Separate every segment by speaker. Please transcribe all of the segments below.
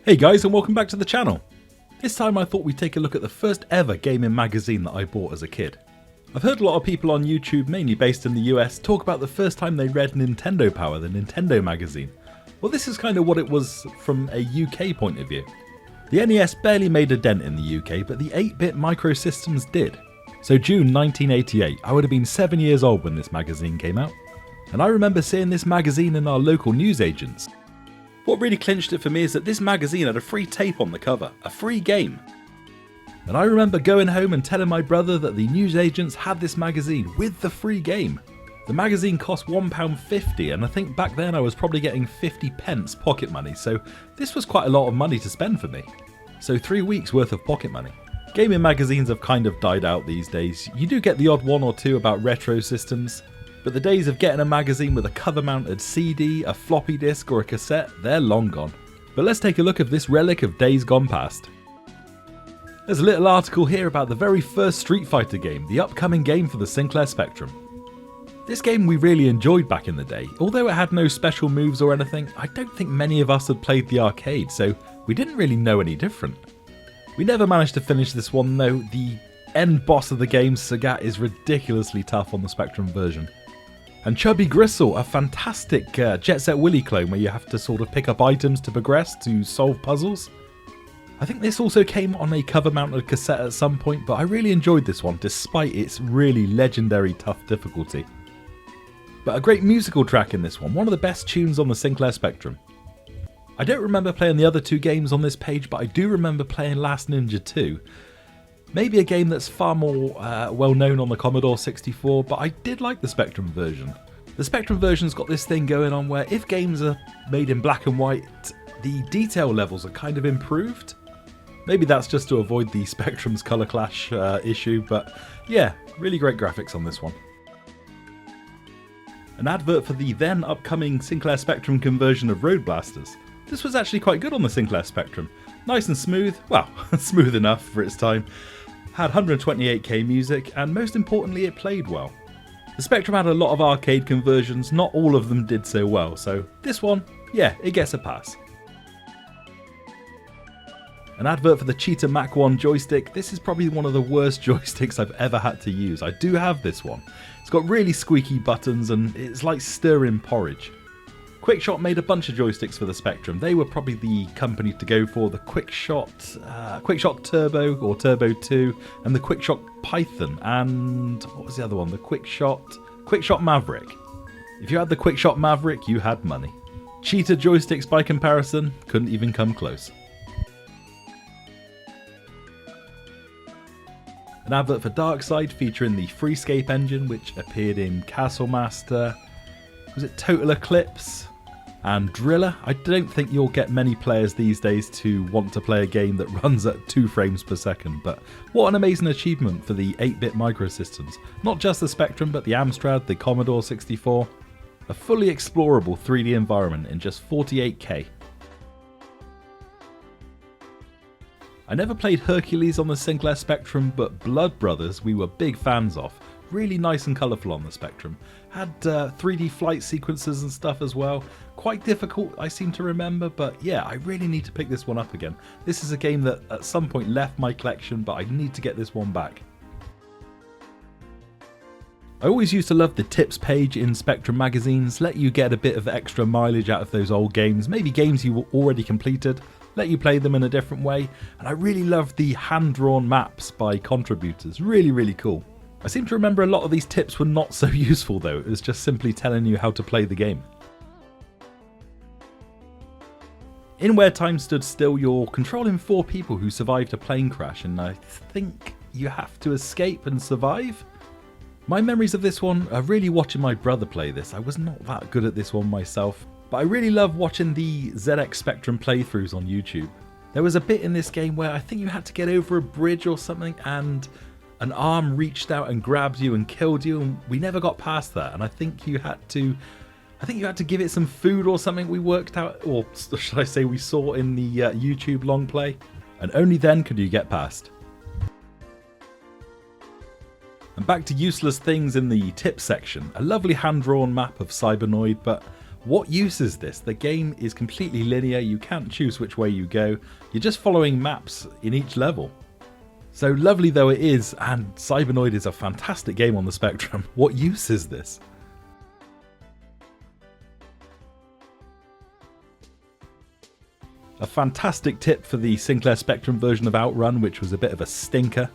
Speaker 1: Hey guys, and welcome back to the channel. This time I thought we'd take a look at the first ever gaming magazine that I bought as a kid. I've heard a lot of people on YouTube, mainly based in the US, talk about the first time they read Nintendo Power, the Nintendo magazine. Well, this is kind of what it was from a UK point of view. The NES barely made a dent in the UK, but the 8-bit microsystems did. So June 1988, I would have been 7 years old when this magazine came out. And I remember seeing this magazine in our local newsagents. What really clinched it for me is that this magazine had a free tape on the cover, a free game. And I remember going home and telling my brother that the newsagents had this magazine with the free game. The magazine cost £1.50, and I think back then I was probably getting 50p pocket money, so this was quite a lot of money to spend for me. So 3 weeks worth of pocket money. Gaming magazines have kind of died out these days. You do get the odd one or two about retro systems, but the days of getting a magazine with a cover-mounted CD, a floppy disk or a cassette, they're long gone. But let's take a look at this relic of days gone past. There's a little article here about the very first Street Fighter game, the upcoming game for the Sinclair Spectrum. This game we really enjoyed back in the day. Although it had no special moves or anything, I don't think many of us had played the arcade, so we didn't really know any different. We never managed to finish this one though. The end boss of the game, Sagat, is ridiculously tough on the Spectrum version. And Chubby Gristle, a fantastic Jet Set Willy clone where you have to sort of pick up items to progress to solve puzzles. I think this also came on a cover-mounted cassette at some point, but I really enjoyed this one despite its really legendary tough difficulty. But a great musical track in this one of the best tunes on the Sinclair Spectrum. I don't remember playing the other two games on this page, but I do remember playing Last Ninja 2. Maybe a game that's far more well known on the Commodore 64, but I did like the Spectrum version. The Spectrum version's got this thing going on where if games are made in black and white, the detail levels are kind of improved. Maybe that's just to avoid the Spectrum's colour clash issue, but yeah, really great graphics on this one. An advert for the then upcoming Sinclair Spectrum conversion of Road Blasters. This was actually quite good on the Sinclair Spectrum. Nice and smooth, well, smooth enough for its time. Had 128k music, and most importantly it played well. The Spectrum had a lot of arcade conversions, not all of them did so well, so this one, yeah, it gets a pass. An advert for the Cheetah Mach 1 joystick. This is probably one of the worst joysticks I've ever had to use. I do have this one. It's got really squeaky buttons and it's like stirring porridge. QuickShot made a bunch of joysticks for the Spectrum. They were probably the company to go for. The QuickShot Turbo or Turbo 2 and the QuickShot Python, and what was the other one? The QuickShot Maverick. If you had the QuickShot Maverick, you had money. Cheetah joysticks by comparison couldn't even come close. An advert for Darkside featuring the Freescape engine, which appeared in Castle Master, was it Total Eclipse, and Driller. I don't think you'll get many players these days to want to play a game that runs at 2 frames per second, but what an amazing achievement for the 8-bit microsystems. Not just the Spectrum, but the Amstrad, the Commodore 64. A fully explorable 3D environment in just 48k. I never played Hercules on the Sinclair Spectrum, but Blood Brothers we were big fans of. Really nice and colourful on the Spectrum. Had 3D flight sequences and stuff as well. Quite difficult, I seem to remember, but yeah, I really need to pick this one up again. This is a game that at some point left my collection, but I need to get this one back. I always used to love the tips page in Spectrum magazines, let you get a bit of extra mileage out of those old games, maybe games you already completed, let you play them in a different way, and I really loved the hand-drawn maps by contributors, really cool. I seem to remember a lot of these tips were not so useful though, it was just simply telling you how to play the game. In Where Time Stood Still, you're controlling 4 people who survived a plane crash, and I think you have to escape and survive? My memories of this one are really watching my brother play this. I was not that good at this one myself, but I really love watching the ZX Spectrum playthroughs on YouTube. There was a bit in this game where I think you had to get over a bridge or something, and an arm reached out and grabbed you and killed you, and we never got past that, and I think you had to give it some food or something we worked out, or should I say we saw in the YouTube long play, and only then could you get past. And back to useless things in the tips section. A lovely hand-drawn map of Cybernoid, but What use is this? The game is completely linear, you can't choose which way you go, you're just following maps in each level. So lovely though it is, and Cybernoid is a fantastic game on the Spectrum, what use is this? A fantastic tip for the Sinclair Spectrum version of Outrun, which was a bit of a stinker.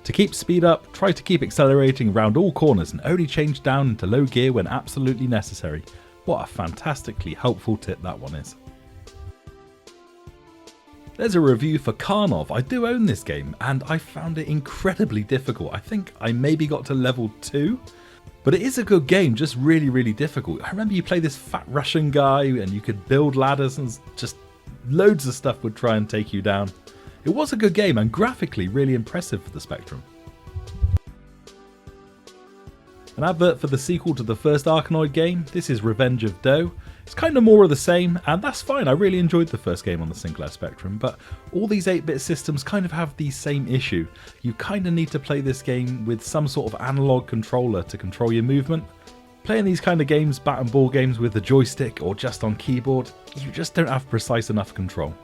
Speaker 1: To keep speed up, try to keep accelerating around all corners and only change down into low gear when absolutely necessary. What a fantastically helpful tip that one is. There's a review for Karnov. I do own this game and I found it incredibly difficult. I think I maybe got to level 2. But it is a good game, just really difficult. I remember you play this fat Russian guy and you could build ladders and just loads of stuff would try and take you down. It was a good game and graphically really impressive for the Spectrum. An advert for the sequel to the first Arkanoid game. This is Revenge of Doe. It's kind of more of the same, and that's fine. I really enjoyed the first game on the Sinclair Spectrum, but all these 8-bit systems kind of have the same issue. You kind of need to play this game with some sort of analog controller to control your movement. Playing these kind of games, bat and ball games with the joystick or just on keyboard, you just don't have precise enough control.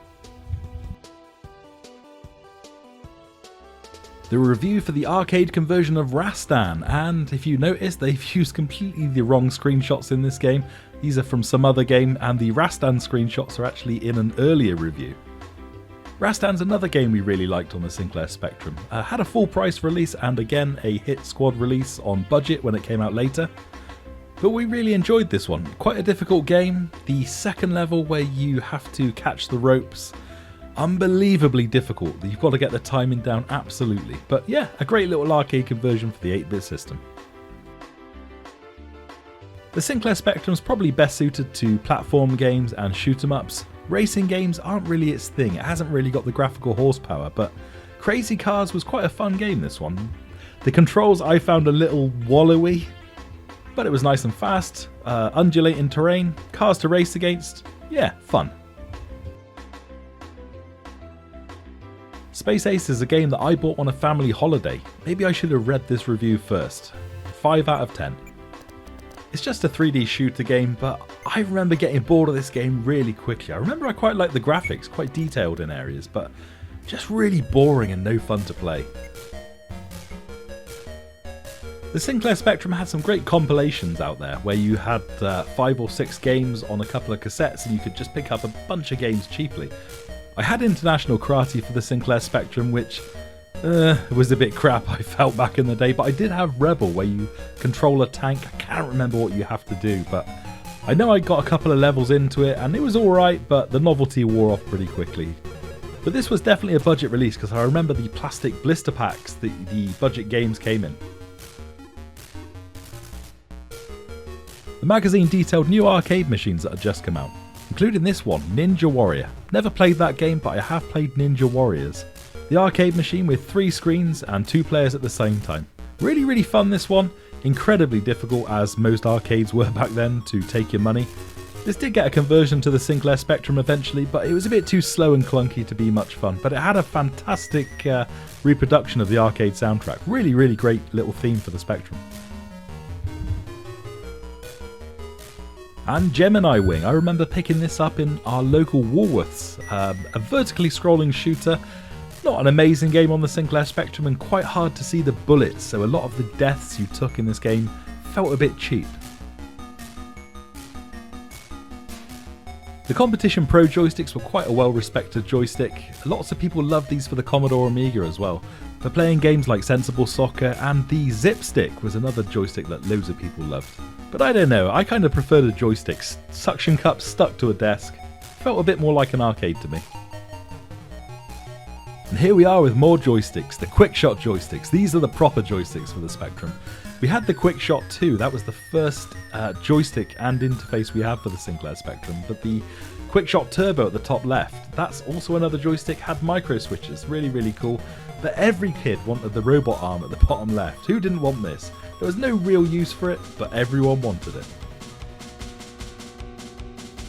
Speaker 1: The review for the arcade conversion of Rastan, and if you notice, they've used completely the wrong screenshots in this game. These are from some other game, and the Rastan screenshots are actually in an earlier review. Rastan's another game we really liked on the Sinclair Spectrum. Had a full price release and again a hit squad release on budget when it came out later. But we really enjoyed this one. Quite a difficult game. The second level where you have to catch the ropes, unbelievably difficult. You've got to get the timing down absolutely. But yeah, a great little arcade conversion for the 8-bit system. The Sinclair Spectrum is probably best suited to platform games and shoot 'em ups. Racing games aren't really its thing. It hasn't really got the graphical horsepower, but Crazy Cars was quite a fun game, this one. The controls I found a little wallowy, but it was nice and fast, undulating terrain, cars to race against, yeah, fun. Space Ace is a game that I bought on a family holiday. Maybe I should have read this review first. 5 out of 10. It's just a 3D shooter game, but I remember getting bored of this game really quickly. I remember I quite liked the graphics, quite detailed in areas, but just really boring and no fun to play. The Sinclair Spectrum had some great compilations out there where you had 5 or 6 games on a couple of cassettes and you could just pick up a bunch of games cheaply. I had International Karate for the Sinclair Spectrum, which was a bit crap I felt back in the day, but I did have Rebel where you control a tank. I can't remember what you have to do, but I know I got a couple of levels into it and it was alright, but the novelty wore off pretty quickly. But this was definitely a budget release because I remember the plastic blister packs that the budget games came in. The magazine detailed new arcade machines that had just come out, including this one, Ninja Warrior. Never played that game, but I have played Ninja Warriors. The arcade machine with 3 screens and 2 players at the same time. Really fun this one, incredibly difficult as most arcades were back then to take your money. This did get a conversion to the Sinclair Spectrum eventually, but it was a bit too slow and clunky to be much fun. But it had a fantastic reproduction of the arcade soundtrack. Really great little theme for the Spectrum. And Gemini Wing, I remember picking this up in our local Woolworths. A vertically scrolling shooter, not an amazing game on the Sinclair Spectrum and quite hard to see the bullets, so a lot of the deaths you took in this game felt a bit cheap. The Competition Pro joysticks were quite a well-respected joystick. Lots of people loved these for the Commodore Amiga as well. For playing games like Sensible Soccer, and the Zip Stick was another joystick that loads of people loved. But I don't know, I kind of prefer the joysticks. Suction cups stuck to a desk. Felt a bit more like an arcade to me. And here we are with more joysticks, the QuickShot joysticks. These are the proper joysticks for the Spectrum. We had the QuickShot 2, that was the first joystick and interface we had for the Sinclair Spectrum, but the QuickShot Turbo at the top left, that's also another joystick, had micro switches, really cool. But every kid wanted the robot arm at the bottom left. Who didn't want this? There was no real use for it, but everyone wanted it.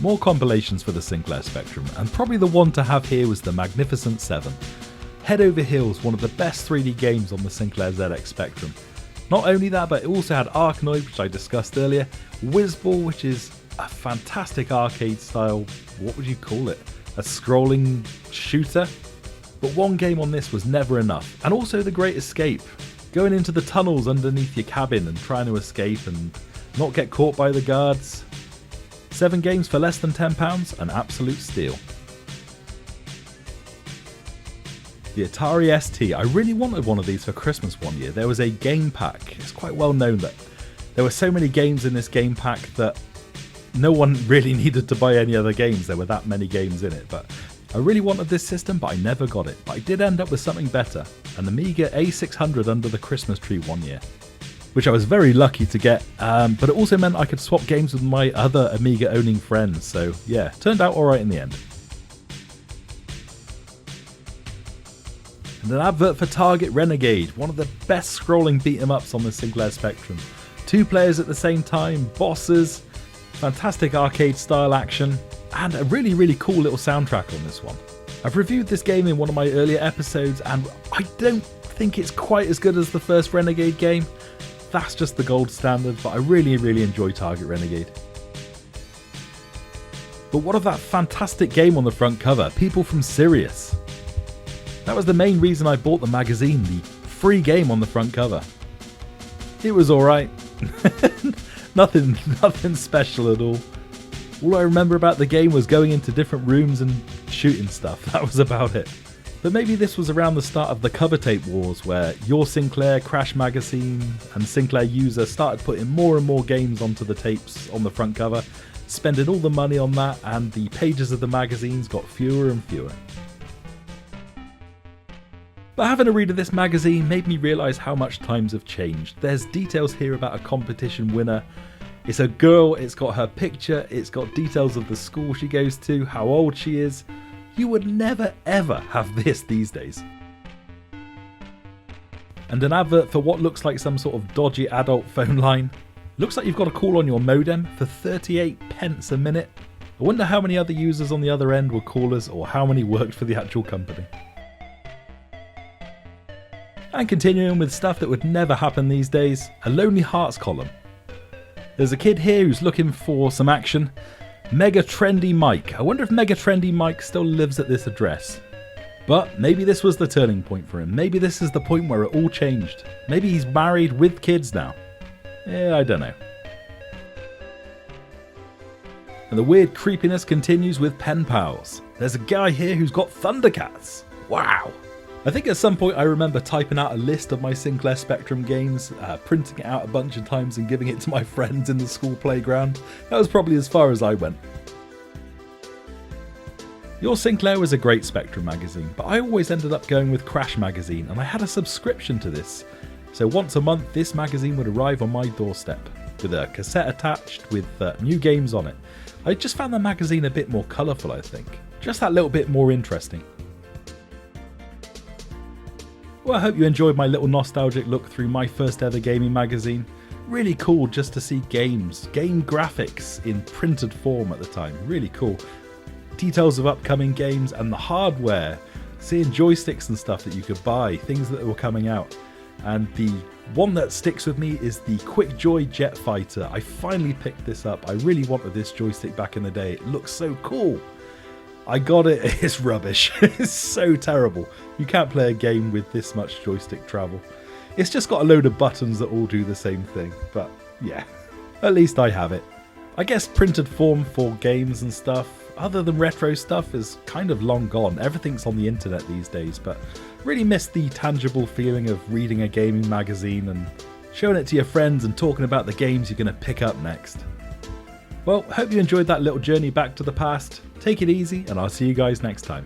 Speaker 1: More compilations for the Sinclair Spectrum, and probably the one to have here was the Magnificent 7. Head Over Heels, one of the best 3D games on the Sinclair ZX Spectrum. Not only that, but it also had Arkanoid, which I discussed earlier, Whizball, which is a fantastic arcade style, what would you call it? A scrolling shooter? But one game on this was never enough, and also The Great Escape. Going into the tunnels underneath your cabin and trying to escape and not get caught by the guards. 7 games for less than £10, an absolute steal. The Atari ST, I really wanted one of these for Christmas one year. There was a game pack. It's quite well known that there were so many games in this game pack that no one really needed to buy any other games. There were that many games in it, but I really wanted this system, but I never got it. But I did end up with something better, an Amiga A600 under the Christmas tree one year, which I was very lucky to get, but it also meant I could swap games with my other Amiga owning friends, so yeah, turned out alright in the end. And an advert for Target Renegade, one of the best scrolling beat 'em ups on the Sinclair Spectrum. 2 players at the same time, bosses, fantastic arcade style action, and a really cool little soundtrack on this one. I've reviewed this game in one of my earlier episodes, and I don't think it's quite as good as the first Renegade game. That's just the gold standard, but I really enjoy Target Renegade. But what of that fantastic game on the front cover, People from Sirius? That was the main reason I bought the magazine, the free game on the front cover. It was alright. nothing special at all. All I remember about the game was going into different rooms and shooting stuff. That was about it. But maybe this was around the start of the cover tape wars, where Your Sinclair, Crash Magazine and Sinclair User started putting more and more games onto the tapes on the front cover, spending all the money on that, and the pages of the magazines got fewer and fewer. But having a read of this magazine made me realise how much times have changed. There's details here about a competition winner. It's a girl, it's got her picture, it's got details of the school she goes to, how old she is. You would never ever have this these days. And an advert for what looks like some sort of dodgy adult phone line. Looks like you've got a call on your modem for 38 pence a minute. I wonder how many other users on the other end were callers, or how many worked for the actual company. And continuing with stuff that would never happen these days, a Lonely Hearts column. There's a kid here who's looking for some action. Mega Trendy Mike. I wonder if Mega Trendy Mike still lives at this address. But maybe this was the turning point for him. Maybe this is the point where it all changed. Maybe he's married with kids now. Yeah, I don't know. And the weird creepiness continues with Pen Pals. There's a guy here who's got Thundercats. Wow. I think at some point I remember typing out a list of my Sinclair Spectrum games, printing it out a bunch of times and giving it to my friends in the school playground. That was probably as far as I went. Your Sinclair was a great Spectrum magazine, but I always ended up going with Crash Magazine, and I had a subscription to this. So once a month this magazine would arrive on my doorstep, with a cassette attached with new games on it. I just found the magazine a bit more colourful, I think. Just that little bit more interesting. Well, I hope you enjoyed my little nostalgic look through my first ever gaming magazine. Really cool just to see games, game graphics in printed form at the time, really cool. Details of upcoming games and the hardware, seeing joysticks and stuff that you could buy, things that were coming out. And the one that sticks with me is the Quick Joy Jet Fighter. I finally picked this up. I really wanted this joystick back in the day. It looks so cool. I got it, it's rubbish. It's so terrible. You can't play a game with this much joystick travel. It's just got a load of buttons that all do the same thing, but yeah, at least I have it. I guess printed form for games and stuff, other than retro stuff, is kind of long gone. Everything's on the internet these days, but really miss the tangible feeling of reading a gaming magazine and showing it to your friends and talking about the games you're going to pick up next. Well, hope you enjoyed that little journey back to the past. Take it easy, and I'll see you guys next time.